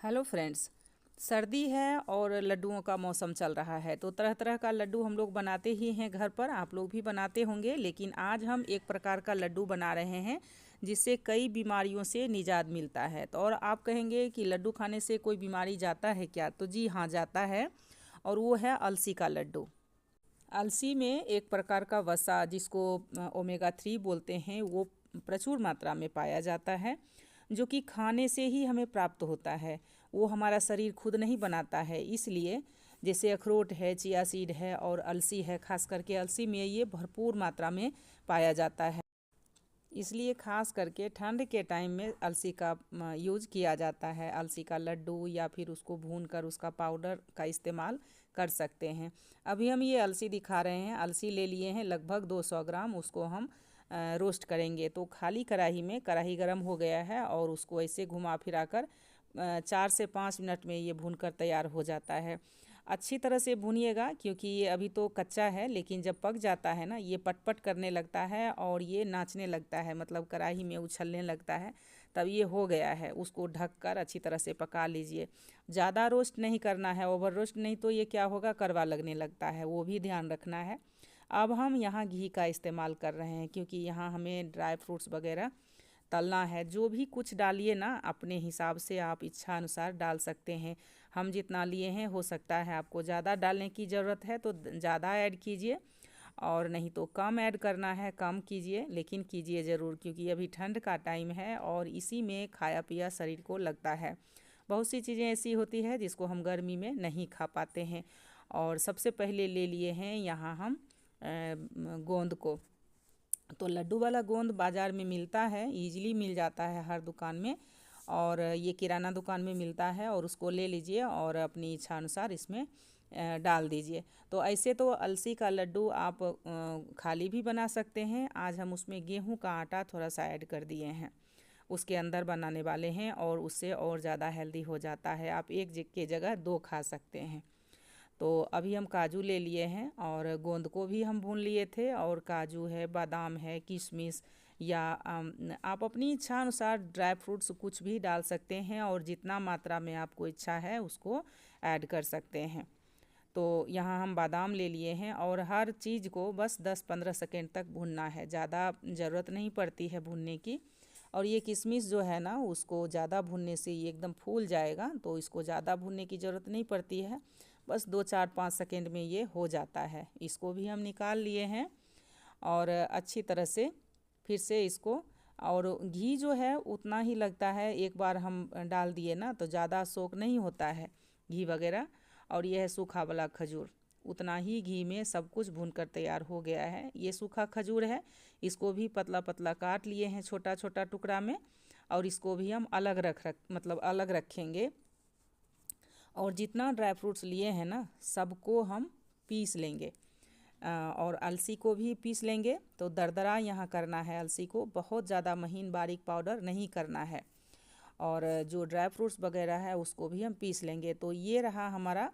Hello friends. सर्दी है और लड्डुओं का मौसम चल रहा है तो तरह तरह का लड्डू हम लोग बनाते ही हैं घर पर। आप लोग भी बनाते होंगे, लेकिन आज हम एक प्रकार का लड्डू बना रहे हैं जिससे कई बीमारियों से निजात मिलता है। तो और आप कहेंगे कि लड्डू खाने से कोई बीमारी जाता है क्या? तो जी हाँ, जाता है। और वो है अलसी का लड्डू। अलसी में एक प्रकार का वसा, जिसको ओमेगा 3 बोलते हैं, वो प्रचुर मात्रा में पाया जाता है, जो कि खाने से ही हमें प्राप्त होता है। वो हमारा शरीर खुद नहीं बनाता है। इसलिए जैसे अखरोट है, चिया सीड है और अलसी है, खास करके अलसी में ये भरपूर मात्रा में पाया जाता है। इसलिए खास करके ठंड के टाइम में अलसी का यूज किया जाता है। अलसी का लड्डू या फिर उसको भून कर उसका पाउडर का इस्तेमाल कर सकते हैं। अभी हम ये अलसी दिखा रहे हैं। अलसी ले लिए हैं लगभग 200 ग्राम। उसको हम रोस्ट करेंगे। तो खाली कढ़ाई में, कढ़ाई गर्म हो गया है और उसको ऐसे घुमा फिरा कर 4 से 5 मिनट में ये भूनकर तैयार हो जाता है। अच्छी तरह से भूनिएगा, क्योंकि ये अभी तो कच्चा है, लेकिन जब पक जाता है ना, ये पटपट करने लगता है और ये नाचने लगता है, मतलब कढ़ाई में उछलने लगता है, तब ये हो गया है। उसको ढककर अच्छी तरह से पका लीजिए। ज़्यादा रोस्ट नहीं करना है, ओवर रोस्ट नहीं तो ये क्या होगा, कड़वा लगने लगता है, वो भी ध्यान रखना है। अब हम यहाँ घी का इस्तेमाल कर रहे हैं, क्योंकि यहाँ हमें ड्राई फ्रूट्स वगैरह तलना है। जो भी कुछ डालिए ना, अपने हिसाब से आप इच्छा अनुसार डाल सकते हैं। हम जितना लिए हैं, हो सकता है आपको ज़्यादा डालने की ज़रूरत है तो ज़्यादा ऐड कीजिए, और नहीं तो कम ऐड करना है कम कीजिए, लेकिन कीजिए ज़रूर, क्योंकि अभी ठंड का टाइम है और इसी में खाया पिया शरीर को लगता है। बहुत सी चीज़ें ऐसी होती है जिसको हम गर्मी में नहीं खा पाते हैं। और सबसे पहले ले लिए हैं यहाँ हम गोंद को। तो लड्डू वाला गोंद बाज़ार में मिलता है, इजीली मिल जाता है हर दुकान में, और ये किराना दुकान में मिलता है। और उसको ले लीजिए और अपनी इच्छा अनुसार इसमें डाल दीजिए। तो ऐसे तो अलसी का लड्डू आप खाली भी बना सकते हैं। आज हम उसमें गेहूं का आटा थोड़ा सा ऐड कर दिए हैं, उसके अंदर बनाने वाले हैं, और उससे और ज़्यादा हेल्दी हो जाता है। आप एक के जगह दो खा सकते हैं। तो अभी हम काजू ले लिए हैं और गोंद को भी हम भून लिए थे, और काजू है, बादाम है, किशमिश, या आप अपनी इच्छा अनुसार ड्राई फ्रूट्स कुछ भी डाल सकते हैं, और जितना मात्रा में आपको इच्छा है उसको ऐड कर सकते हैं। तो यहाँ हम बादाम ले लिए हैं, और हर चीज़ को बस 10-15 सेकेंड तक भूनना है, ज़्यादा ज़रूरत नहीं पड़ती है भूनने की। और ये किशमिश जो है ना, उसको ज़्यादा भूनने से ये एकदम फूल जाएगा, तो इसको ज़्यादा भूनने की ज़रूरत नहीं पड़ती है। बस 2-4-5 सेकेंड में ये हो जाता है। इसको भी हम निकाल लिए हैं, और अच्छी तरह से फिर से इसको, और घी जो है उतना ही लगता है, एक बार हम डाल दिए ना तो ज़्यादा सोख नहीं होता है घी वगैरह। और यह है सूखा वाला खजूर, उतना ही घी में सब कुछ भूनकर तैयार हो गया है। ये सूखा खजूर है, इसको भी पतला पतला काट लिए हैं छोटा छोटा टुकड़ा में, और इसको भी हम अलग मतलब अलग रखेंगे। और जितना ड्राई फ्रूट्स लिए हैं ना, सबको हम पीस लेंगे, और अलसी को भी पीस लेंगे। तो दरदरा यहाँ करना है अलसी को, बहुत ज़्यादा महीन बारीक पाउडर नहीं करना है। और जो ड्राई फ्रूट्स वगैरह है उसको भी हम पीस लेंगे। तो ये रहा हमारा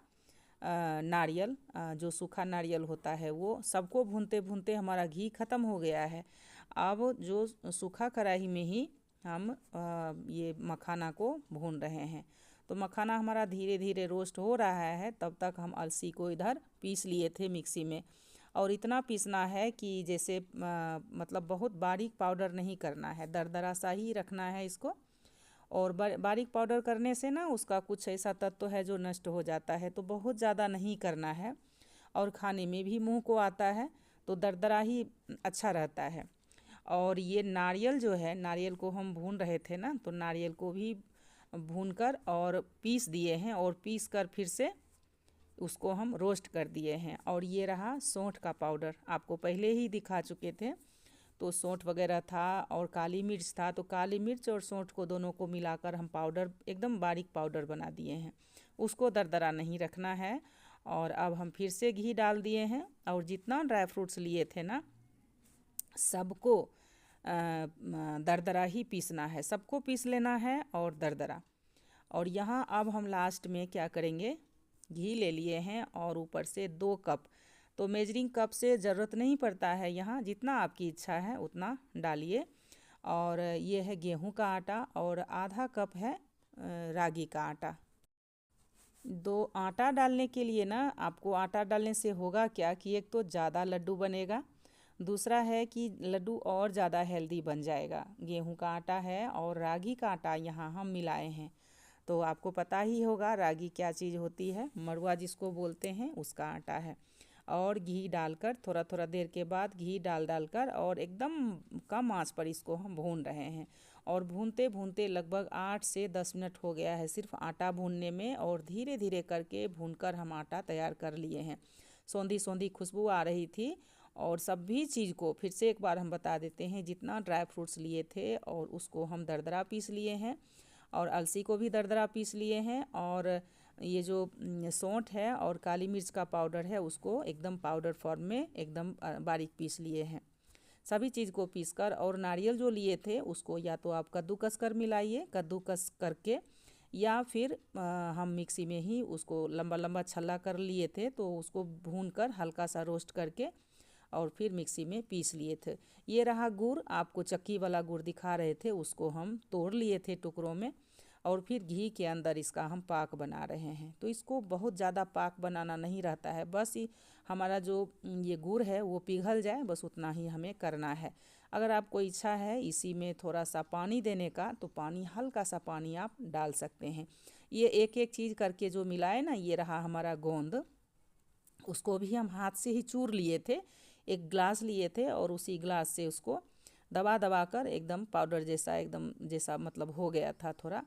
नारियल, जो सूखा नारियल होता है, वो सबको भूनते भूनते हमारा घी ख़त्म हो गया है। अब जो सूखा कढ़ाई में ही हम ये मखाना को भून रहे हैं। तो मखाना हमारा धीरे धीरे रोस्ट हो रहा है, तब तक हम अलसी को इधर पीस लिए थे मिक्सी में। और इतना पीसना है कि जैसे मतलब बहुत बारीक पाउडर नहीं करना है, दरदरा सा ही रखना है इसको। और बारीक पाउडर करने से ना उसका कुछ ऐसा तत्व है जो नष्ट हो जाता है, तो बहुत ज़्यादा नहीं करना है, और खाने में भी मुंह को आता है, तो दरदरा ही अच्छा रहता है। और ये नारियल जो है, नारियल को हम भून रहे थे ना, तो नारियल को भी भूनकर और पीस दिए हैं, और पीस कर फिर से उसको हम रोस्ट कर दिए हैं। और ये रहा सौंठ का पाउडर, आपको पहले ही दिखा चुके थे। तो सौंठ वगैरह था और काली मिर्च था, तो काली मिर्च और सौंठ को दोनों को मिलाकर हम पाउडर, एकदम बारीक पाउडर बना दिए हैं। उसको दरदरा नहीं रखना है। और अब हम फिर से घी डाल दिए हैं, और जितना ड्राई फ्रूट्स लिए थे ना, सबको दरदरा ही पीसना है, सबको पीस लेना है और दरदरा। और यहाँ अब हम लास्ट में क्या करेंगे, घी ले लिए हैं और ऊपर से 2 कप, तो मेजरिंग कप से ज़रूरत नहीं पड़ता है, यहाँ जितना आपकी इच्छा है उतना डालिए। और ये है गेहूं का आटा, और आधा कप है रागी का आटा। दो आटा डालने के लिए ना, आपको आटा डालने से होगा क्या कि एक तो ज़्यादा लड्डू बनेगा, दूसरा है कि लड्डू और ज़्यादा हेल्दी बन जाएगा। गेहूं का आटा है और रागी का आटा यहाँ हम मिलाए हैं। तो आपको पता ही होगा रागी क्या चीज़ होती है, मड़ुआ जिसको बोलते हैं, उसका आटा है। और घी डालकर थोड़ा थोड़ा देर के बाद घी डालकर और एकदम कम आंच पर इसको हम भून रहे हैं। और भूनते भूनते लगभग 8 से 10 मिनट हो गया है सिर्फ आटा भूनने में, और धीरे धीरे करके भूनकर हम आटा तैयार कर लिए हैं। सौंधी सौंधी खुशबू आ रही थी। और सभी चीज़ को फिर से एक बार हम बता देते हैं, जितना ड्राई फ्रूट्स लिए थे और उसको हम दरदरा पीस लिए हैं, और अलसी को भी दरदरा पीस लिए हैं, और ये जो सौंठ है और काली मिर्च का पाउडर है उसको एकदम पाउडर फॉर्म में एकदम बारीक पीस लिए हैं। सभी चीज़ को पीसकर, और नारियल जो लिए थे उसको या तो आप कद्दूकस कर मिलाइए, कद्दूकस करके, या फिर हम मिक्सी में ही उसको लंबा लंबा छल्ला कर लिए थे, तो उसको भून कर हल्का सा रोस्ट करके और फिर मिक्सी में पीस लिए थे। ये रहा गुड़, आपको चक्की वाला गुड़ दिखा रहे थे, उसको हम तोड़ लिए थे टुकड़ों में, और फिर घी के अंदर इसका हम पाक बना रहे हैं। तो इसको बहुत ज़्यादा पाक बनाना नहीं रहता है, बस हमारा जो ये गुड़ है वो पिघल जाए, बस उतना ही हमें करना है। अगर आपको इच्छा है इसी में थोड़ा सा पानी देने का, तो पानी, हल्का सा पानी आप डाल सकते हैं। ये एक एक चीज़ करके जो मिलाए ना, ये रहा हमारा गोंद, उसको भी हम हाथ से ही चूर लिए थे। एक ग्लास लिए थे और उसी ग्लास से उसको दबा दबा कर एकदम पाउडर जैसा, एकदम जैसा मतलब हो गया था थोड़ा।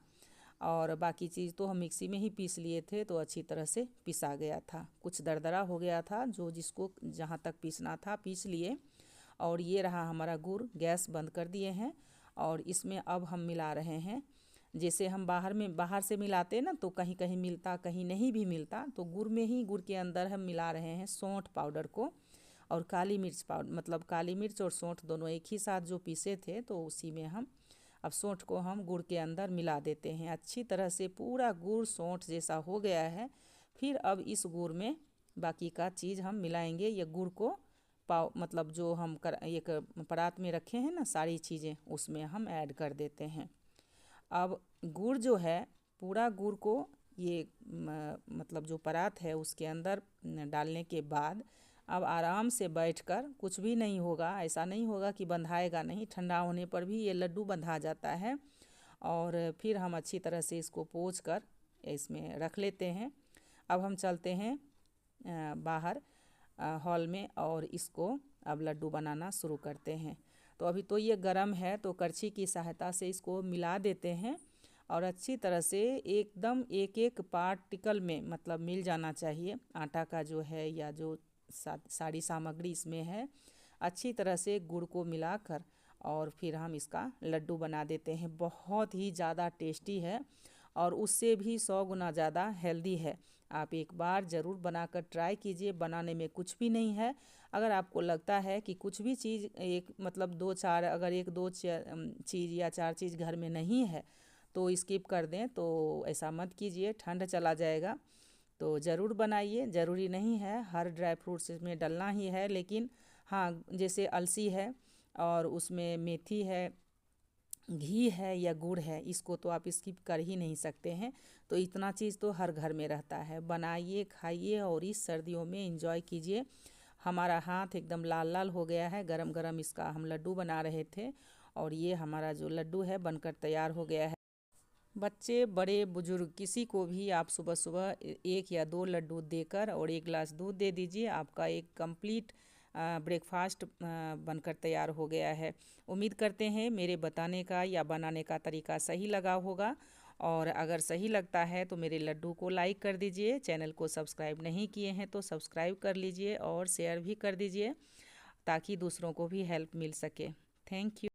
और बाकी चीज़ तो हम मिक्सी में ही पीस लिए थे, तो अच्छी तरह से पिसा गया था। कुछ दरदरा हो गया था, जो जिसको जहाँ तक पीसना था पीस लिए। और ये रहा हमारा गुड़। गैस बंद कर दिए हैं और इसमें अब हम मिला रहे हैं। जैसे हम बाहर से मिलाते ना, तो कहीं कहीं मिलता, कहीं नहीं भी मिलता, तो गुड़ के अंदर हम मिला रहे हैं सौंठ पाउडर को और काली मिर्च पाउडर, मतलब काली मिर्च और सौंठ दोनों एक ही साथ जो पीसे थे, तो उसी में हम अब सौंठ को हम गुड़ के अंदर मिला देते हैं। अच्छी तरह से पूरा गुड़ सौंठ जैसा हो गया है। फिर अब इस गुड़ में बाकी का चीज़ हम मिलाएंगे। ये गुड़ को मतलब जो हम एक परात में रखे हैं ना सारी चीज़ें, उसमें हम ऐड कर देते हैं। अब गुड़ जो है, पूरा गुड़ को ये मतलब जो परात है उसके अंदर डालने के बाद अब आराम से बैठकर, कुछ भी नहीं होगा, ऐसा नहीं होगा कि बंधाएगा नहीं, ठंडा होने पर भी ये लड्डू बंधा जाता है। और फिर हम अच्छी तरह से इसको पोंछ कर इसमें रख लेते हैं। अब हम चलते हैं बाहर हॉल में, और इसको अब लड्डू बनाना शुरू करते हैं। तो अभी तो ये गर्म है, तो करछी की सहायता से इसको मिला देते हैं, और अच्छी तरह से एकदम एक एक पार्टिकल में मतलब मिल जाना चाहिए आटा का जो है, या जो सारी सामग्री इसमें है। अच्छी तरह से गुड़ को मिलाकर और फिर हम इसका लड्डू बना देते हैं। बहुत ही ज़्यादा टेस्टी है और उससे भी 100 गुना ज़्यादा हेल्दी है। आप एक बार ज़रूर बनाकर ट्राई कीजिए। बनाने में कुछ भी नहीं है। अगर आपको लगता है कि कुछ भी चीज़ एक मतलब दो चार, अगर एक दो चीज़ या चार चीज़ घर में नहीं है तो स्किप कर दें, तो ऐसा मत कीजिए, ठंड चला जाएगा। तो ज़रूर बनाइए। ज़रूरी नहीं है हर ड्राई फ्रूट्स इसमें डलना ही है, लेकिन हाँ, जैसे अलसी है और उसमें मेथी है, घी है या गुड़ है, इसको तो आप स्किप कर ही नहीं सकते हैं। तो इतना चीज़ तो हर घर में रहता है। बनाइए, खाइए और इस सर्दियों में एंजॉय कीजिए। हमारा हाथ एकदम लाल लाल हो गया है, गरम गरम इसका हम लड्डू बना रहे थे, और ये हमारा जो लड्डू है बनकर तैयार हो गया है। बच्चे, बड़े, बुजुर्ग, किसी को भी आप सुबह सुबह एक या दो लड्डू देकर और एक गिलास दूध दे दीजिए, आपका एक कंप्लीट ब्रेकफास्ट बनकर तैयार हो गया है। उम्मीद करते हैं मेरे बताने का या बनाने का तरीका सही लगा होगा, और अगर सही लगता है तो मेरे लड्डू को लाइक कर दीजिए। चैनल को सब्सक्राइब नहीं किए हैं तो सब्सक्राइब कर लीजिए और शेयर भी कर दीजिए, ताकि दूसरों को भी हेल्प मिल सके। Thank you.